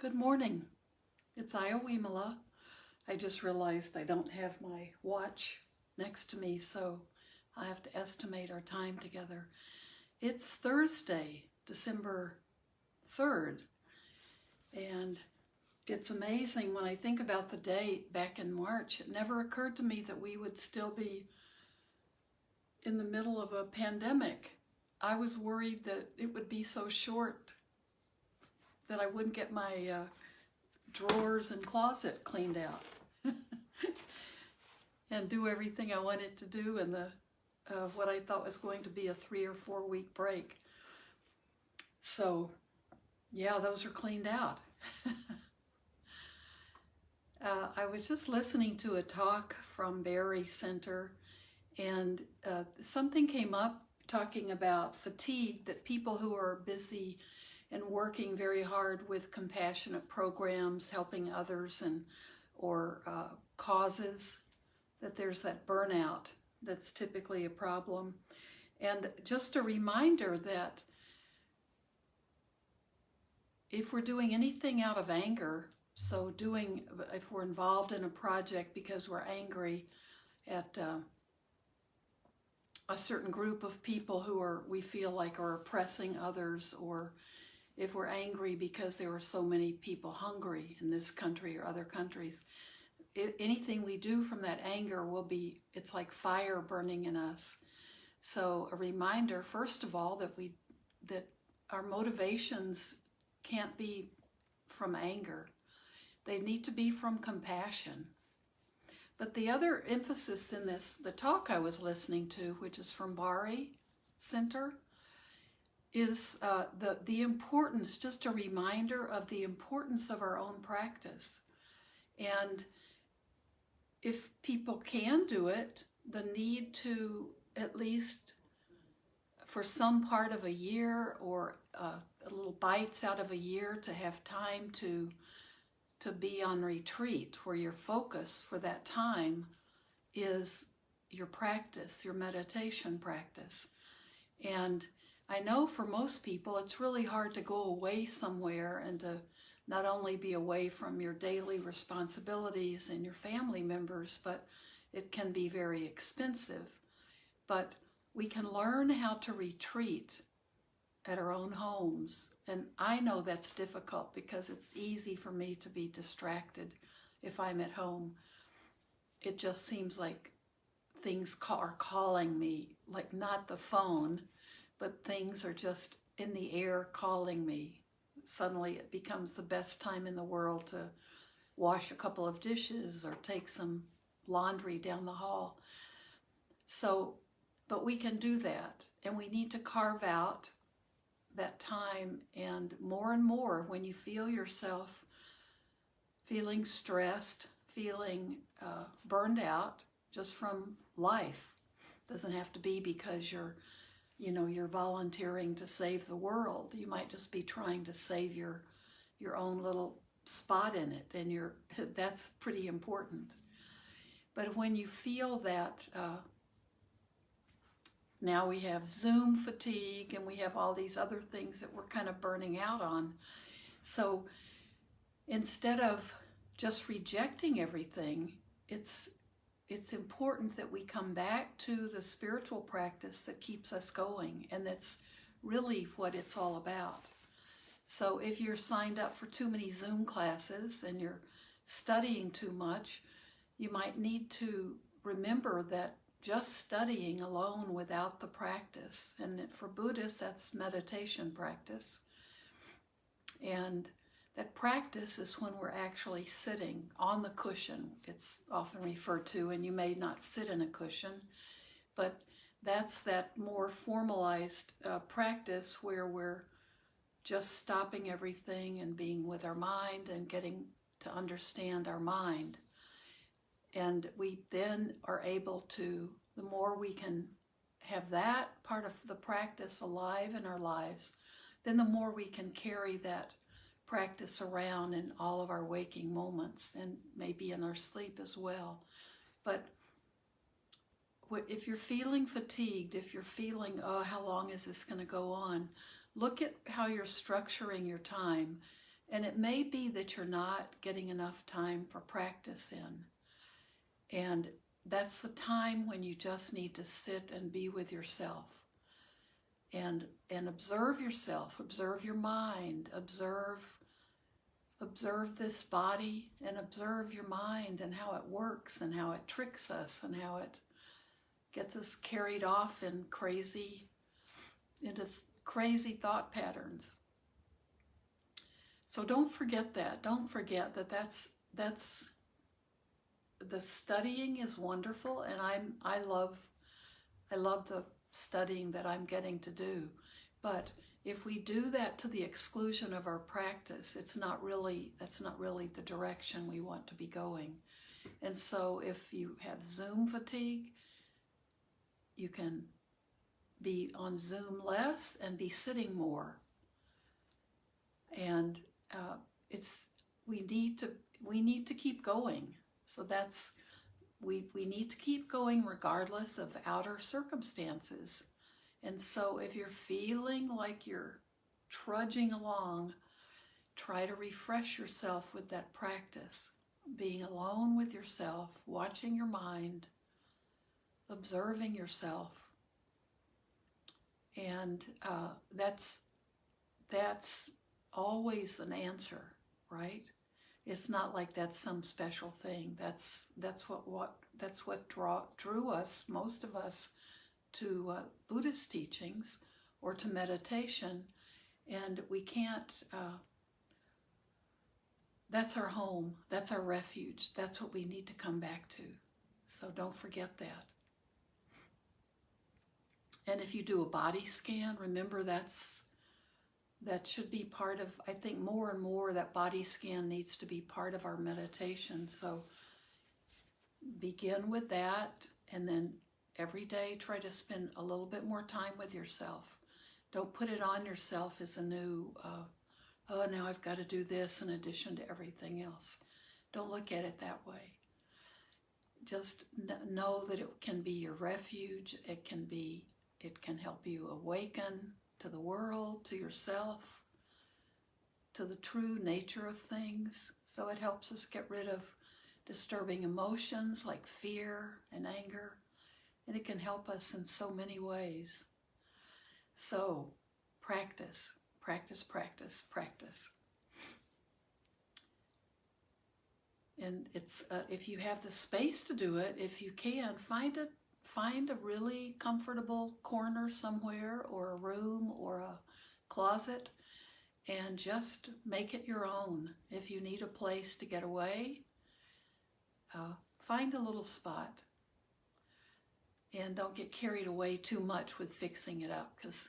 Good morning. It's Ayya Vimala. I just realized I don't have my watch next to me, so I have to estimate our time together. It's Thursday, December 3rd, and it's amazing when I think about the date back in March. It never occurred to me that we would still be in the middle of a pandemic. I was worried that it would be so short that I wouldn't get my drawers and closet cleaned out and do everything I wanted to do in what I thought was going to be a 3 or 4 week break. So yeah, those are cleaned out. I was just listening to a talk from Barry Center, and something came up talking about fatigue, that people who are busy and working very hard with compassionate programs, helping others or causes, that there's that burnout that's typically a problem. And just a reminder that if we're doing anything out of anger, if we're involved in a project because we're angry at a certain group of people we feel like are oppressing others, or if we're angry because there are so many people hungry in this country or other countries, anything we do from that anger it's like fire burning in us. So a reminder, first of all, that our motivations can't be from anger. They need to be from compassion. But the other emphasis in the talk I was listening to, which is from Barry Center, is the importance, just a reminder of the importance of our own practice. And if people can do it, the need to, at least for some part of a year or little bites out of a year, to have time to be on retreat, where your focus for that time is your practice, your meditation practice. And I know for most people it's really hard to go away somewhere and to not only be away from your daily responsibilities and your family members, but it can be very expensive. But we can learn how to retreat at our own homes. And I know that's difficult because it's easy for me to be distracted if I'm at home. It just seems like things are calling me, like not the phone, but things are just in the air calling me. Suddenly it becomes the best time in the world to wash a couple of dishes or take some laundry down the hall. So, but we can do that, and we need to carve out that time. And more, when you feel yourself feeling stressed, feeling burned out just from life, doesn't have to be because you're volunteering to save the world. You might just be trying to save your own little spot in it, and that's pretty important. But when you feel that, now we have Zoom fatigue, and we have all these other things that we're kind of burning out on. So instead of just rejecting everything, it's important that we come back to the spiritual practice that keeps us going, and that's really what it's all about. So if you're signed up for too many Zoom classes and you're studying too much, you might need to remember that just studying alone without the practice, and for Buddhists that's meditation practice, and that practice is when we're actually sitting on the cushion. It's often referred to, and you may not sit in a cushion, but that's that more formalized practice where we're just stopping everything and being with our mind and getting to understand our mind. And we then are able to, the more we can have that part of the practice alive in our lives, then the more we can carry that practice around in all of our waking moments, and maybe in our sleep as well. But if you're feeling fatigued, if you're feeling, oh, how long is this going to go on? Look at how you're structuring your time. And it may be that you're not getting enough time for practice in. And that's the time when you just need to sit and be with yourself. And observe yourself, observe your mind, observe this body, and observe your mind and how it works and how it tricks us and how it gets us carried off into crazy thought patterns. So don't forget that. Don't forget that that's the studying is wonderful, and I love the studying that I'm getting to do. But if we do that to the exclusion of our practice, that's not really the direction we want to be going. And so if you have Zoom fatigue, you can be on Zoom less and be sitting more. And we need to keep going. So we need to keep going regardless of outer circumstances. And so if you're feeling like you're trudging along, try to refresh yourself with that practice. Being alone with yourself, watching your mind, observing yourself. And that's always an answer, right? It's not like that's some special thing. That's what drew us, most of us, to Buddhist teachings or to meditation, and we can't. That's our home. That's our refuge. That's what we need to come back to. So don't forget that. And if you do a body scan, remember that should be part of, I think more and more that body scan needs to be part of our meditation. So begin with that, and then every day try to spend a little bit more time with yourself. Don't put it on yourself as a new, now I've got to do this in addition to everything else. Don't look at it that way. Just know that it can be your refuge. It can help you awaken to the world, to yourself, to the true nature of things. So it helps us get rid of disturbing emotions like fear and anger, and it can help us in so many ways. So practice, practice, practice, practice. And it's if you have the space to do it, if you can, find a really comfortable corner somewhere, or a room or a closet, and just make it your own. If you need a place to get away, find a little spot. And don't get carried away too much with fixing it up, because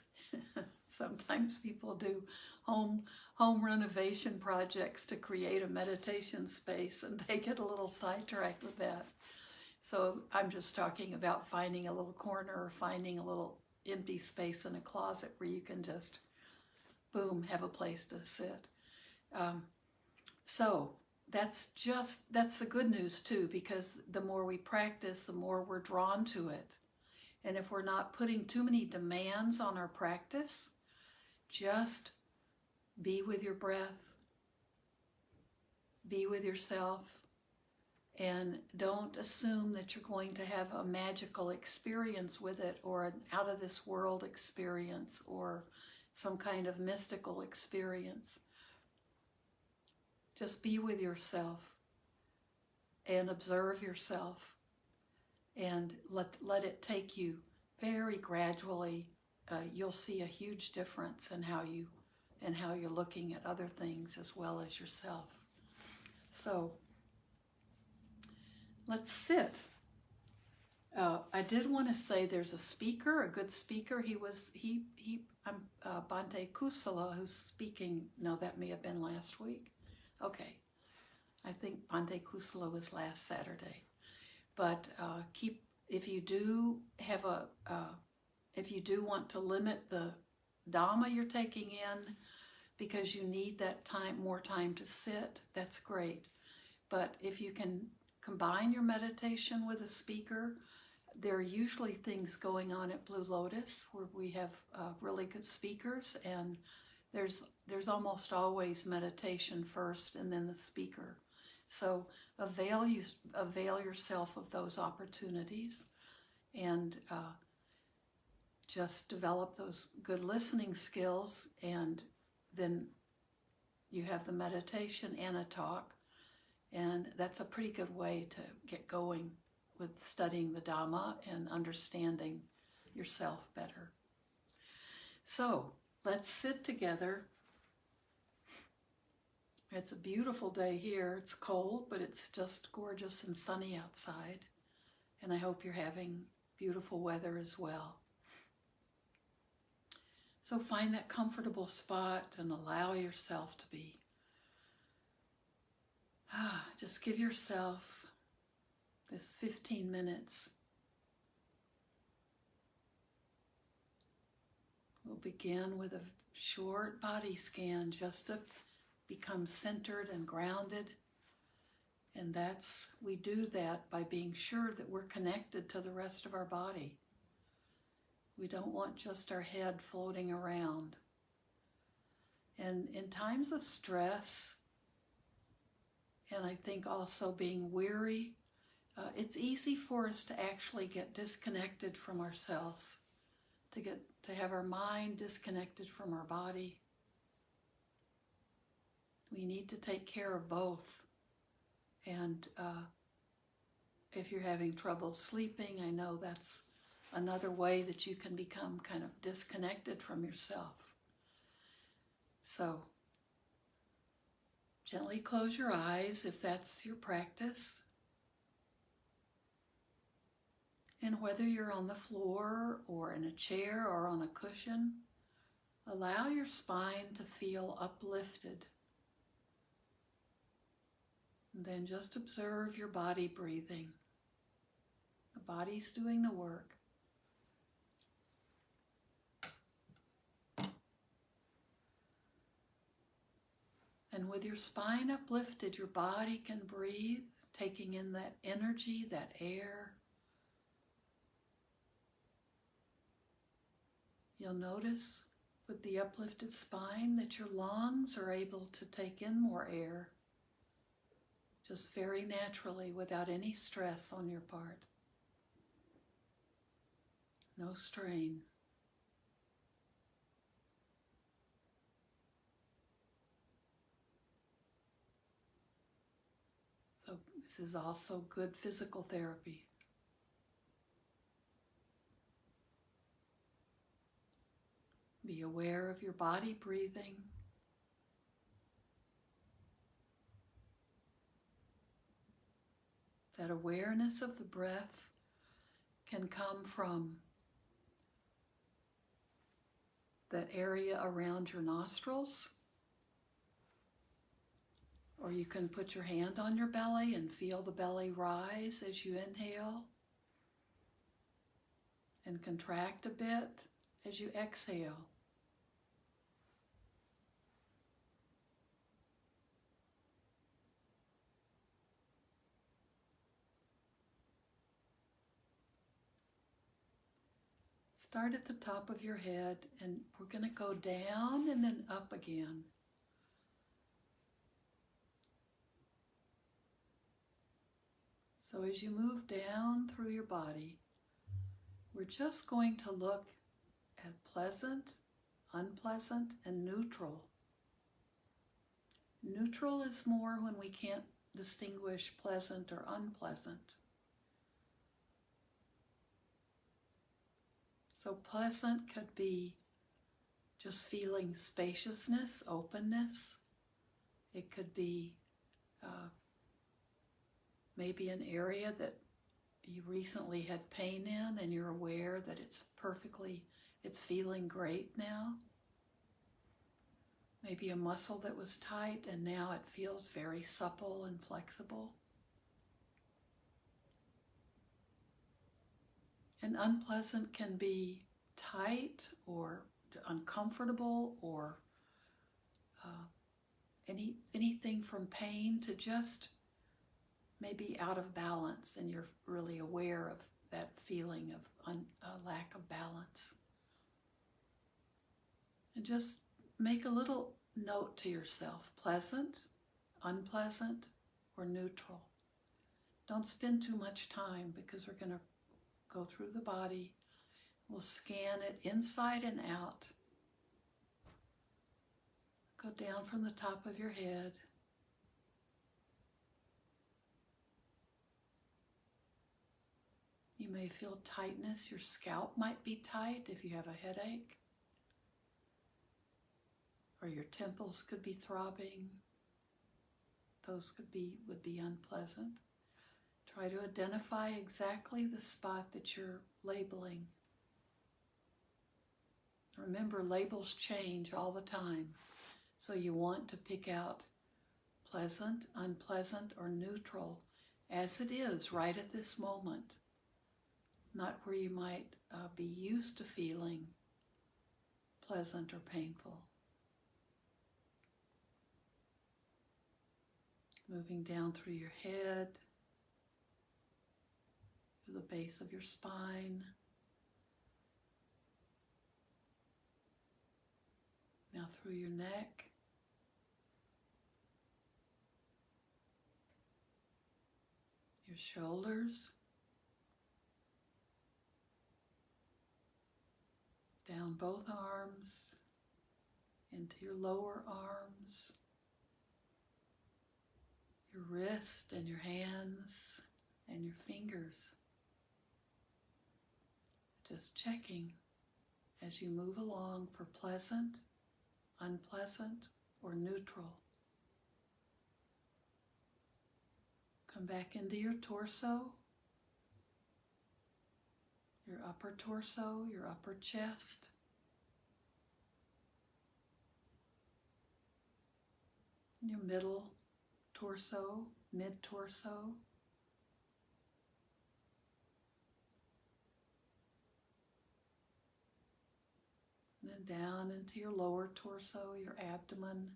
sometimes people do home renovation projects to create a meditation space, and they get a little sidetracked with that. So I'm just talking about finding a little corner or finding a little empty space in a closet where you can just, boom, have a place to sit. So that's the good news too, because the more we practice, the more we're drawn to it. And if we're not putting too many demands on our practice, just be with your breath, be with yourself, and don't assume that you're going to have a magical experience with it, or an out-of-this-world experience, or some kind of mystical experience. Just be with yourself and observe yourself, and let it take you very gradually. You'll see a huge difference in how you're looking at other things as well as yourself. So let's sit. I did want to say there's a speaker, a good speaker. Bhante Kusala, who's speaking. No, that may have been last week. Okay, I think Bhante Kusala was last Saturday. But if you do want to limit the dharma you're taking in because you need that more time to sit, that's great. But if you can combine your meditation with a speaker, there are usually things going on at Blue Lotus where we have really good speakers, and there's almost always meditation first and then the speaker. So avail yourself of those opportunities, and just develop those good listening skills, and then you have the meditation and a talk, and that's a pretty good way to get going with studying the Dhamma and understanding yourself better. So let's sit together. It's a beautiful day here. It's cold, but it's just gorgeous and sunny outside. And I hope you're having beautiful weather as well. So find that comfortable spot and allow yourself to be. Just give yourself this 15 minutes. We'll begin with a short body scan just to become centered and grounded. And we do that by being sure that we're connected to the rest of our body. We don't want just our head floating around. And in times of stress, and I think also being weary, it's easy for us to actually get disconnected from ourselves, to have our mind disconnected from our body. We need to take care of both. And if you're having trouble sleeping, I know that's another way that you can become kind of disconnected from yourself. So gently close your eyes if that's your practice. And whether you're on the floor or in a chair or on a cushion, allow your spine to feel uplifted. And then just observe your body breathing. The body's doing the work. And with your spine uplifted, your body can breathe, taking in that energy, that air. You'll notice with the uplifted spine that your lungs are able to take in more air, just very naturally, without any stress on your part. No strain. So this is also good physical therapy. Be aware of your body breathing. That awareness of the breath can come from that area around your nostrils, or you can put your hand on your belly and feel the belly rise as you inhale and contract a bit as you exhale. Start at the top of your head, and we're going to go down and then up again. So as you move down through your body, we're just going to look at pleasant, unpleasant, and neutral. Neutral is more when we can't distinguish pleasant or unpleasant. So pleasant could be just feeling spaciousness, openness. It could be maybe an area that you recently had pain in and you're aware that it's feeling great now. Maybe a muscle that was tight and now it feels very supple and flexible. And unpleasant can be tight or uncomfortable or anything from pain to just maybe out of balance, and you're really aware of that feeling of lack of balance. And just make a little note to yourself, pleasant, unpleasant, or neutral. Don't spend too much time because we're going to go through the body. We'll scan it inside and out. Go down from the top of your head. You may feel tightness. Your scalp might be tight if you have a headache. Or your temples could be throbbing. Those would be unpleasant. Try to identify exactly the spot that you're labeling. Remember, labels change all the time. So you want to pick out pleasant, unpleasant, or neutral as it is right at this moment. Not where you might be used to feeling pleasant or painful. Moving down through your head, to the base of your spine. Now through your neck. Your shoulders. Down both arms, into your lower arms, your wrist and your hands and your fingers. Just checking as you move along for pleasant, unpleasant, or neutral. Come back into your torso, your upper torso, your upper chest. Your middle torso, mid-torso. And then down into your lower torso, your abdomen.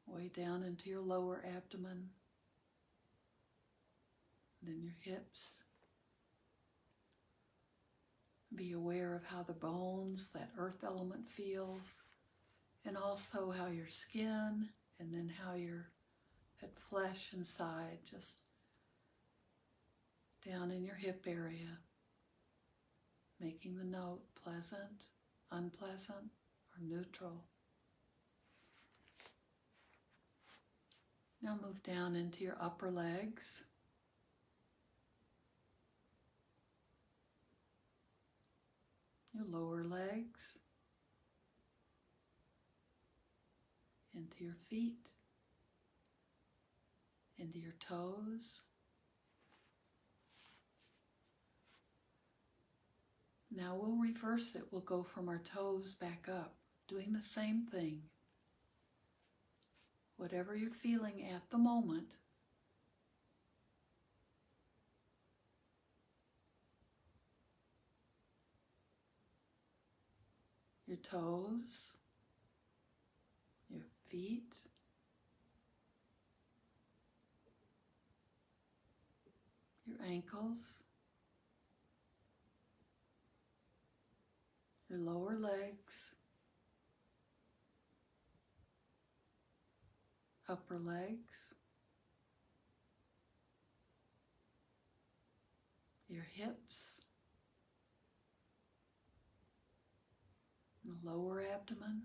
Way down into your lower abdomen, then your hips. Be aware of how the bones, that earth element feels, and also how your skin, and then how that flesh inside, just down in your hip area, making the note pleasant, unpleasant, or neutral. Now move down into your upper legs. Your lower legs. Into your feet. Into your toes. Now we'll reverse it. We'll go from our toes back up, doing the same thing. Whatever you're feeling at the moment, your toes, your feet, your ankles, your lower legs, upper legs, your hips, the lower abdomen,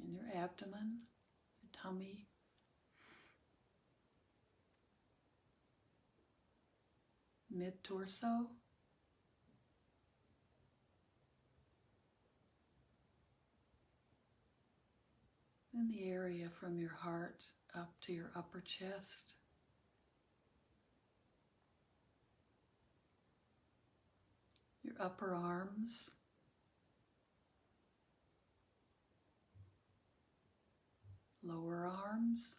and your abdomen, your tummy, mid-torso, and the area from your heart up to your upper chest. Your upper arms, lower arms,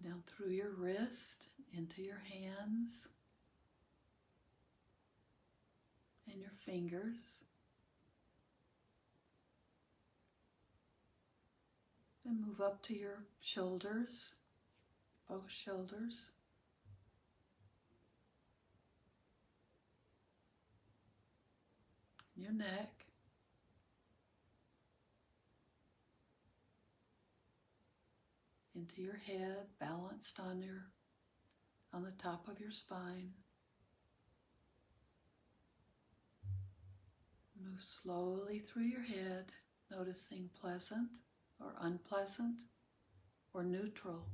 down through your wrist, into your hands, in your fingers. And move up to your shoulders, both shoulders. Your neck. Into your head, balanced on the top of your spine. Move slowly through your head, noticing pleasant or unpleasant or neutral.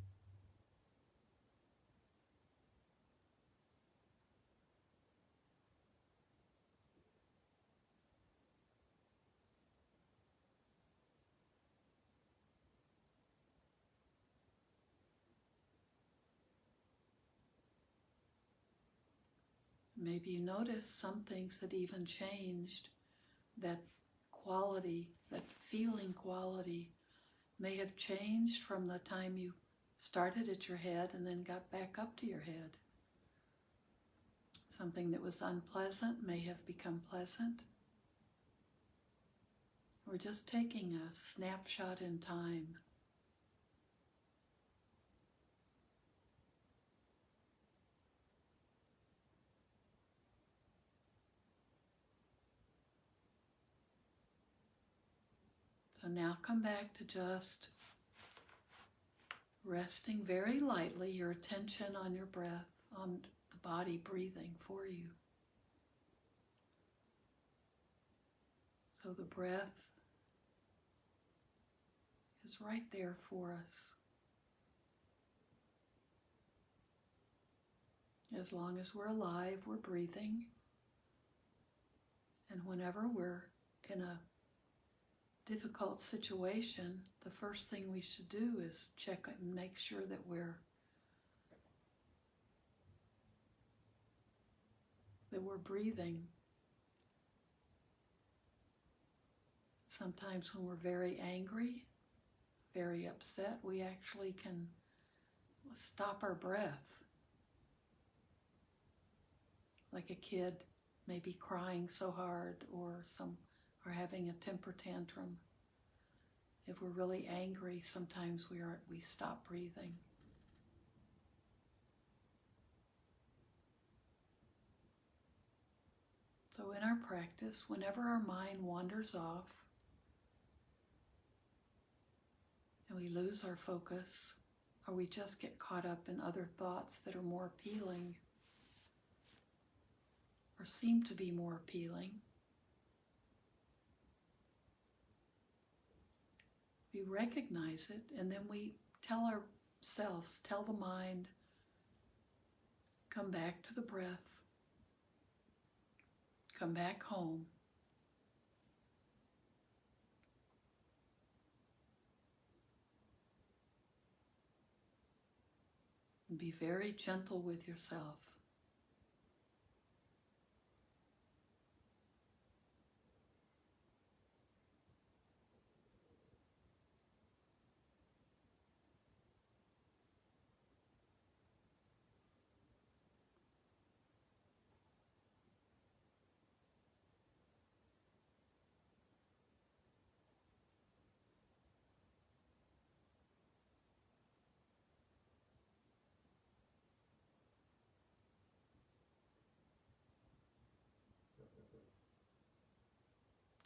Maybe you notice some things that even changed. That quality, that feeling quality may have changed from the time you started at your head and then got back up to your head. Something that was unpleasant may have become pleasant. We're just taking a snapshot in time. So now come back to just resting very lightly, your attention on your breath, on the body breathing for you. So the breath is right there for us. As long as we're alive, we're breathing. And whenever we're in a difficult situation, the first thing we should do is check and make sure that we're breathing. Sometimes when we're very angry, very upset, we actually can stop our breath. Like a kid maybe crying so hard or having a temper tantrum. If we're really angry, sometimes we stop breathing. So in our practice, whenever our mind wanders off and we lose our focus, or we just get caught up in other thoughts that are more appealing or seem to be more appealing, we recognize it, and then we tell ourselves, tell the mind, come back to the breath, come back home. And be very gentle with yourself.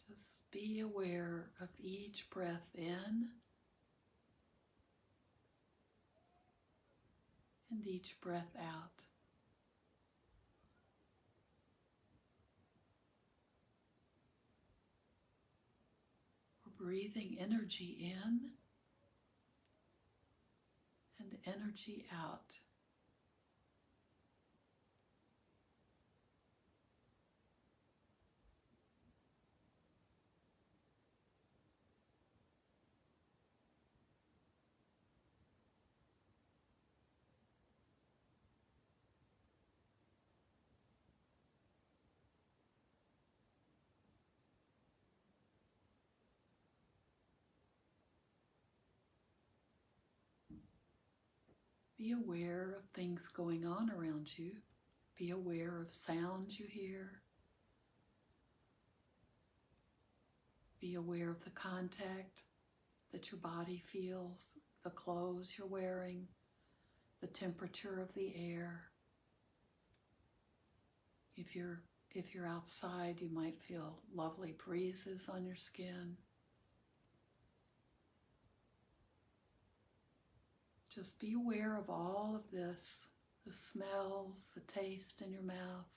Just be aware of each breath in and each breath out. We're breathing energy in and energy out. Be aware of things going on around you. Be aware of sounds you hear, Be aware of the contact that your body feels, the clothes you're wearing, the temperature of the air. If you're outside, you might feel lovely breezes on your skin. Just be aware of all of this, the smells, the taste in your mouth.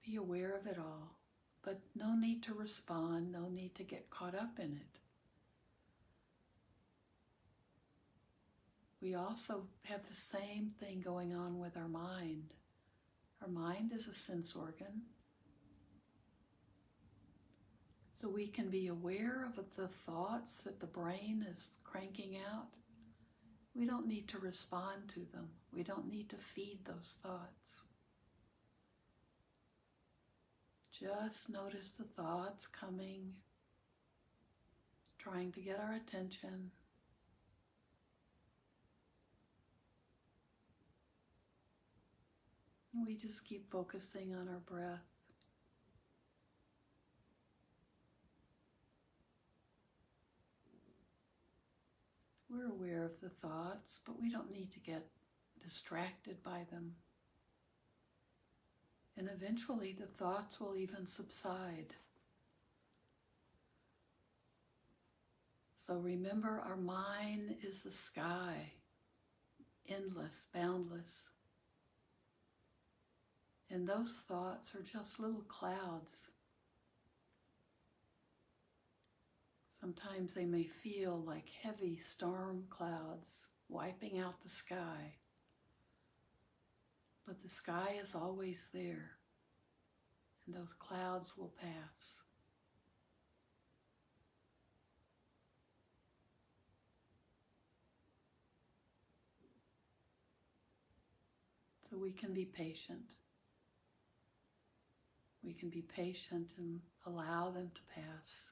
Be aware of it all, but no need to respond, no need to get caught up in it. We also have the same thing going on with our mind. Our mind is a sense organ. So we can be aware of the thoughts that the brain is cranking out. We don't need to respond to them. We don't need to feed those thoughts. Just notice the thoughts coming, trying to get our attention. And we just keep focusing on our breath. We're aware of the thoughts, but we don't need to get distracted by them. And eventually the thoughts will even subside. So remember, our mind is the sky, endless, boundless. And those thoughts are just little clouds. Sometimes they may feel like heavy storm clouds wiping out the sky. But the sky is always there, and those clouds will pass. So we can be patient. We can be patient and allow them to pass.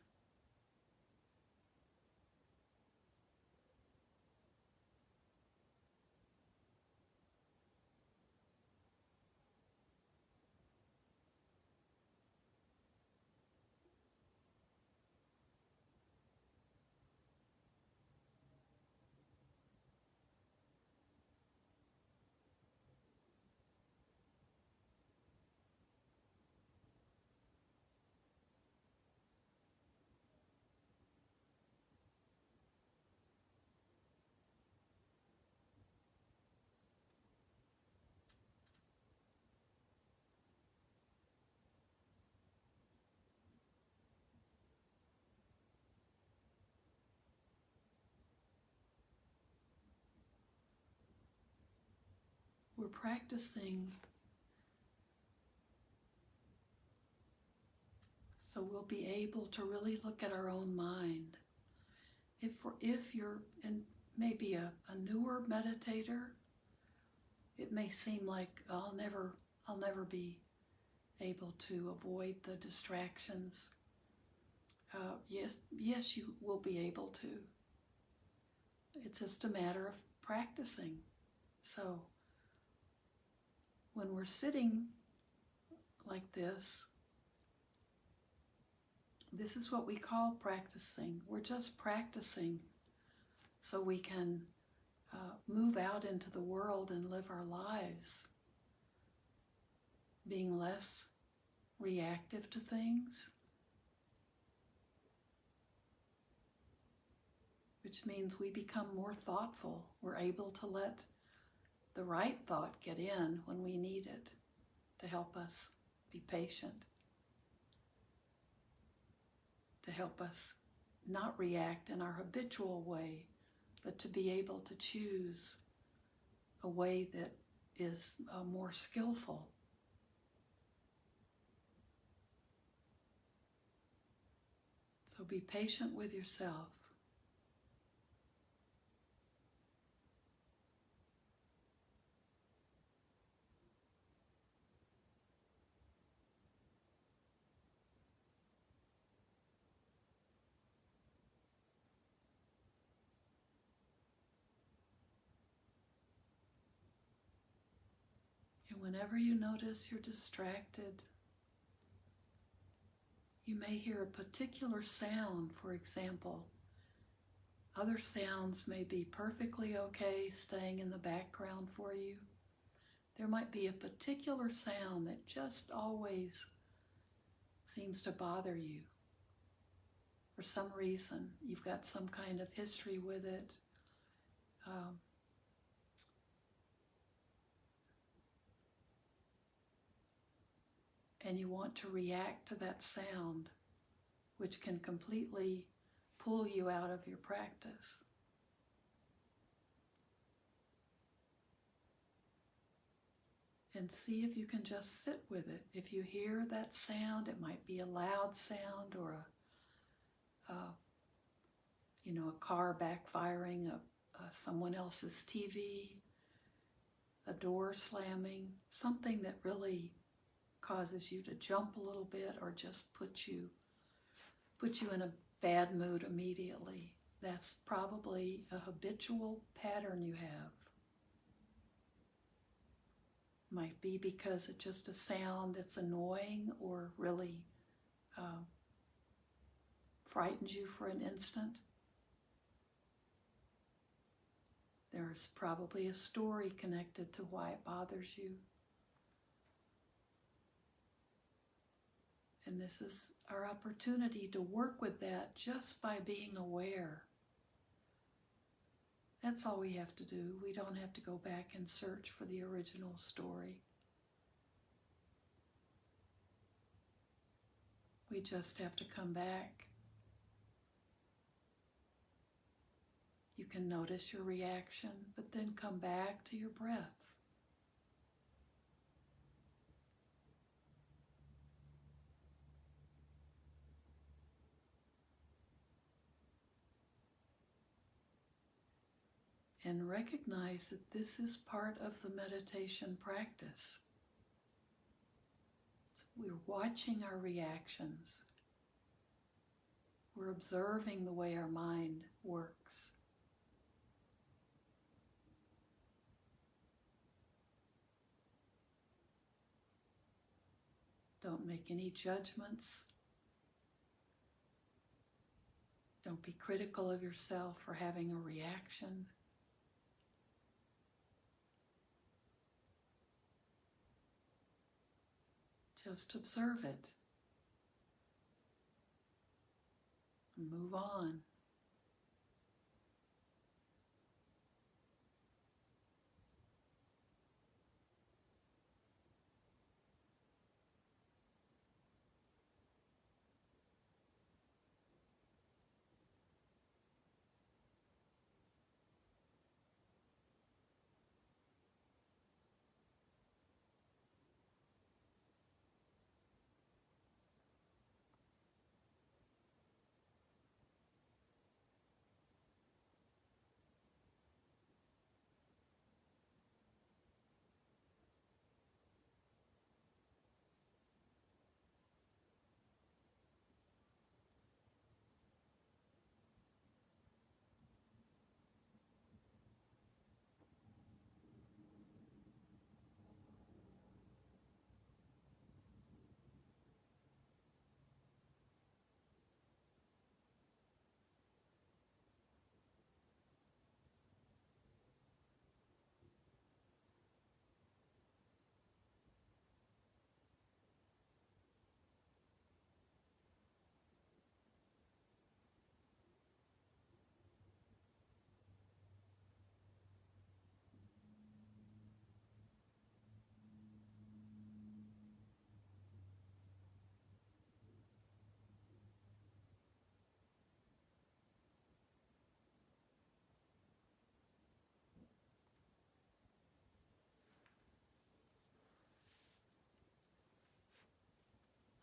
We're practicing so we'll be able to really look at our own mind. If you're maybe a newer meditator, it may seem like I'll never be able to avoid the distractions. Yes, you will be able to. It's just a matter of practicing. So when we're sitting like this is what we call practicing. We're just practicing so we can move out into the world and live our lives, being less reactive to things, which means we become more thoughtful. We're able to let the right thought get in when we need it to help us be patient, to help us not react in our habitual way, but to be able to choose a way that is more skillful. So be patient with yourself. whenever you notice you're distracted, you may hear a particular sound, for example. Other sounds may be perfectly okay staying in the background for you. There might be a particular sound that just always seems to bother you. For some reason, you've got some kind of history with it. And you want to react to that sound, which can completely pull you out of your practice. And see if you can just sit with it. If you hear that sound, it might be a loud sound or a car backfiring, someone else's TV, a door slamming, something that really causes you to jump a little bit or just put you in a bad mood immediately. That's probably a habitual pattern you have. Might be because it's just a sound that's annoying or really frightens you for an instant. There's probably a story connected to why it bothers you. And this is our opportunity to work with that just by being aware. That's all we have to do. We don't have to go back and search for the original story. We just have to come back. You can notice your reaction, but then come back to your breath. And recognize that this is part of the meditation practice. We're watching our reactions. We're observing the way our mind works. Don't make any judgments. Don't be critical of yourself for having a reaction. Just observe it and move on.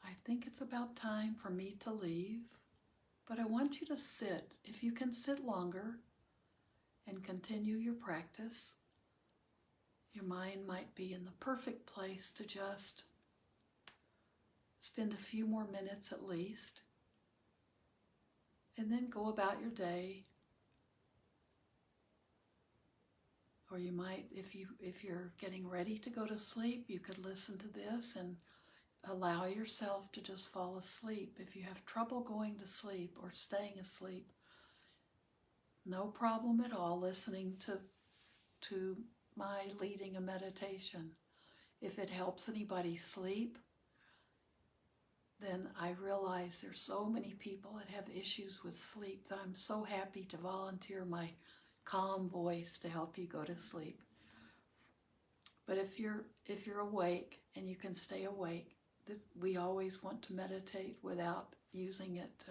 I think it's about time for me to leave, but I want you to sit. If you can sit longer and continue your practice, your mind might be in the perfect place to just spend a few more minutes at least, and then go about your day. Or you might, if you're getting ready to go to sleep, you could listen to this and allow yourself to just fall asleep. If you have trouble going to sleep or staying asleep, no problem at all listening to my leading a meditation. If it helps anybody sleep, then I realize there's so many people that have issues with sleep that I'm so happy to volunteer my calm voice to help you go to sleep. But if you're awake and you can stay awake, we always want to meditate without using it.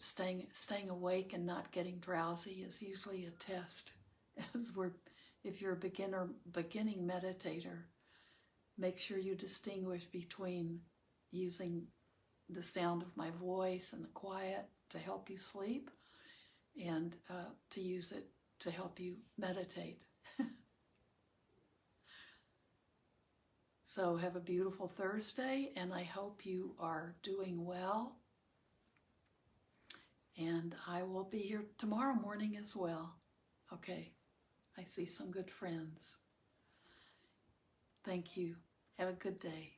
Staying awake and not getting drowsy is usually a test. If you're a beginning meditator, make sure you distinguish between using the sound of my voice and the quiet to help you sleep, and to use it to help you meditate. So have a beautiful Thursday, and I hope you are doing well. And I will be here tomorrow morning as well. Okay, I see some good friends. Thank you. Have a good day.